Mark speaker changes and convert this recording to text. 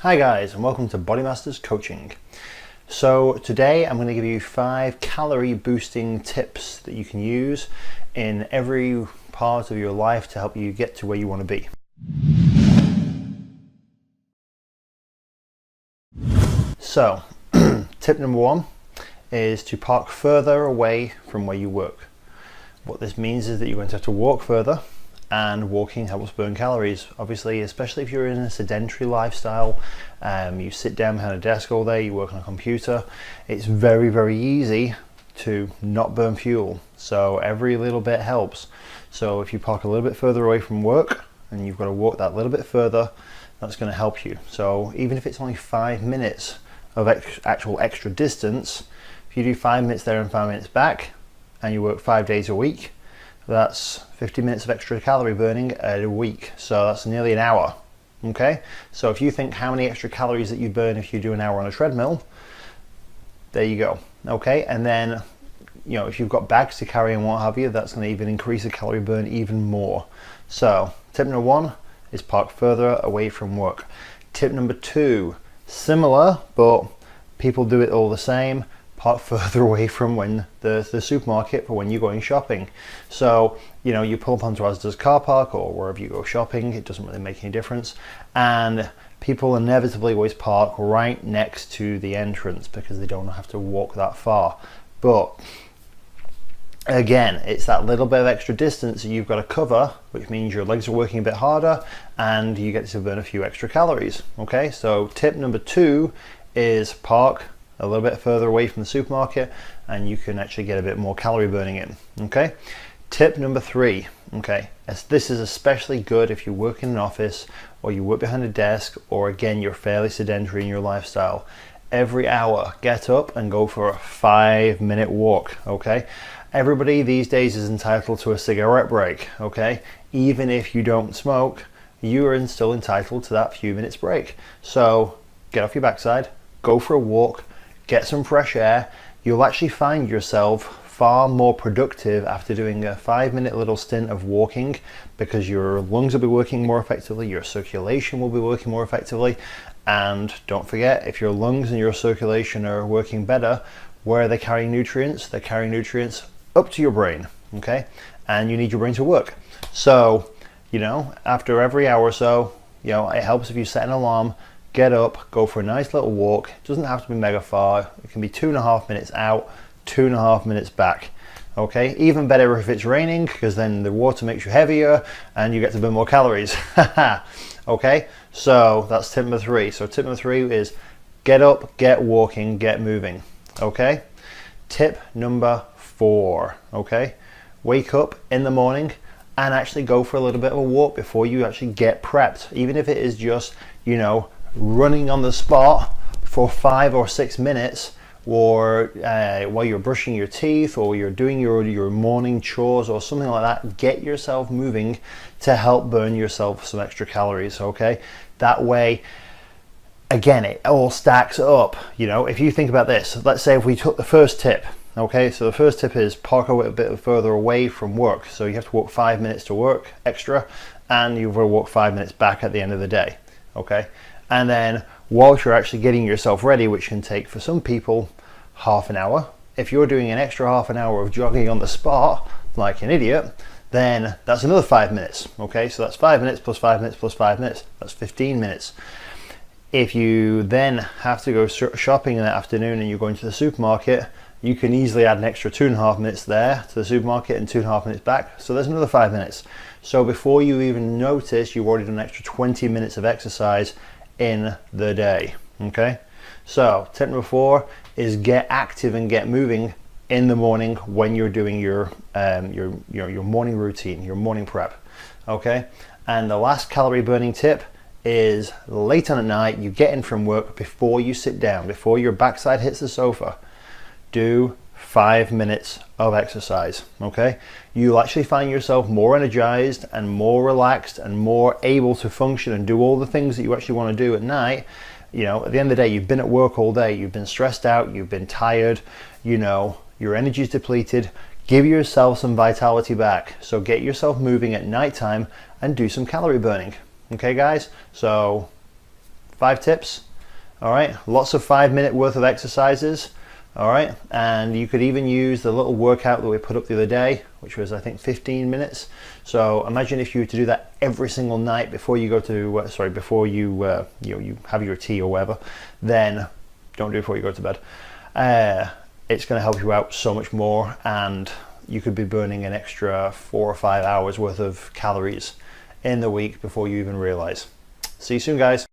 Speaker 1: Hi guys, and welcome to Body Masters Coaching. So today I'm going to give you 5 calorie boosting tips that you can use in every part of your life to help you get to where you want to be. So tip number 1 is to park further away from where you work. What this means is that you're going to have to walk further, and walking helps burn calories. Obviously, especially if you're in a sedentary lifestyle, you sit down behind a desk all day, you work on a computer, it's very, very easy to not burn fuel. So every little bit helps. So if you park a little bit further away from work and you've got to walk that little bit further, that's going to help you. So even if it's only 5 minutes of actual extra distance, if you do 5 minutes there and 5 minutes back, and you work 5 days a week, that's 50 minutes of extra calorie burning a week. So that's nearly an hour. Okay, so if you think how many extra calories that you burn if you do an hour on a treadmill, there you go. Okay, and then if you've got bags to carry and what have you, that's going to even increase the calorie burn even more. So tip number 1 is park further away from work. Tip number 2, similar, but people do it all the same. Park further away from the supermarket for when you're going shopping. So you pull up onto Asda's car park or wherever you go shopping, it doesn't really make any difference, and people inevitably always park right next to the entrance because they don't have to walk that far. But again, it's that little bit of extra distance that you've got to cover, which means your legs are working a bit harder and you get to burn a few extra calories. Okay, so tip number 2 is park a little bit further away from the supermarket and you can actually get a bit more calorie burning in. Okay, tip number 3, okay, as this is especially good if you work in an office or you work behind a desk, or again you're fairly sedentary in your lifestyle. Every hour get up and go for a 5-minute walk. Okay, everybody these days is entitled to a cigarette break. Okay, even if you don't smoke, you are still entitled to that few minutes break. So get off your backside, go for a walk, get some fresh air. You'll actually find yourself far more productive after doing a 5-minute little stint of walking, because your lungs will be working more effectively, your circulation will be working more effectively, and don't forget, if your lungs and your circulation are working better, where are they carrying nutrients? They're carrying nutrients up to your brain, okay? And you need your brain to work. So, after every hour or so, it helps if you set an alarm, get up, go for a nice little walk. It doesn't have to be mega far. It can be 2.5 minutes out, 2.5 minutes back. Okay, even better if it's raining, because then the water makes you heavier and you get to burn more calories. Okay, so that's tip number 3. So tip number 3 is get up, get walking, get moving. Okay, tip number 4, okay, wake up in the morning and actually go for a little bit of a walk before you actually get prepped. Even if it is just, running on the spot for 5 or 6 minutes, or while you're brushing your teeth, or you're doing your morning chores or something like that, get yourself moving to help burn yourself some extra calories. Okay, that way, again, it all stacks up. If you think about this, let's say if we took the first tip. Okay, so the first tip is park a bit further away from work. So you have to walk 5 minutes to work extra, and you've got to walk 5 minutes back at the end of the day. Okay, and then whilst you're actually getting yourself ready, which can take for some people half an hour, if you're doing an extra half an hour of jogging on the spot like an idiot, then that's another 5 minutes. Okay, so that's 5 minutes plus 5 minutes plus 5 minutes, that's 15 minutes. If you then have to go shopping in the afternoon and you're going to the supermarket, you can easily add an extra 2.5 minutes there to the supermarket and 2.5 minutes back. So there's another 5 minutes. So before you even notice, you've already done an extra 20 minutes of exercise in the day. Okay. So tip number 4 is get active and get moving in the morning when you're doing your morning routine, your morning prep. Okay. And the last calorie burning tip is late on at night, you get in from work, before you sit down, before your backside hits the sofa, do 5 minutes of exercise. Okay, you'll actually find yourself more energized and more relaxed and more able to function and do all the things that you actually want to do at night. At the end of the day, you've been at work all day, you've been stressed out, you've been tired, your energy's depleted. Give yourself some vitality back. So get yourself moving at nighttime and do some calorie burning. Okay guys, so 5 tips. All right, lots of 5-minute worth of exercises. All right, and you could even use the little workout that we put up the other day, which was I think 15 minutes. So imagine if you were to do that every single night before you go to before you you have your tea or whatever. Then don't do it before you go to bed. It's going to help you out so much more, and you could be burning an extra 4 or 5 hours worth of calories in the week before you even realize. See you soon, guys.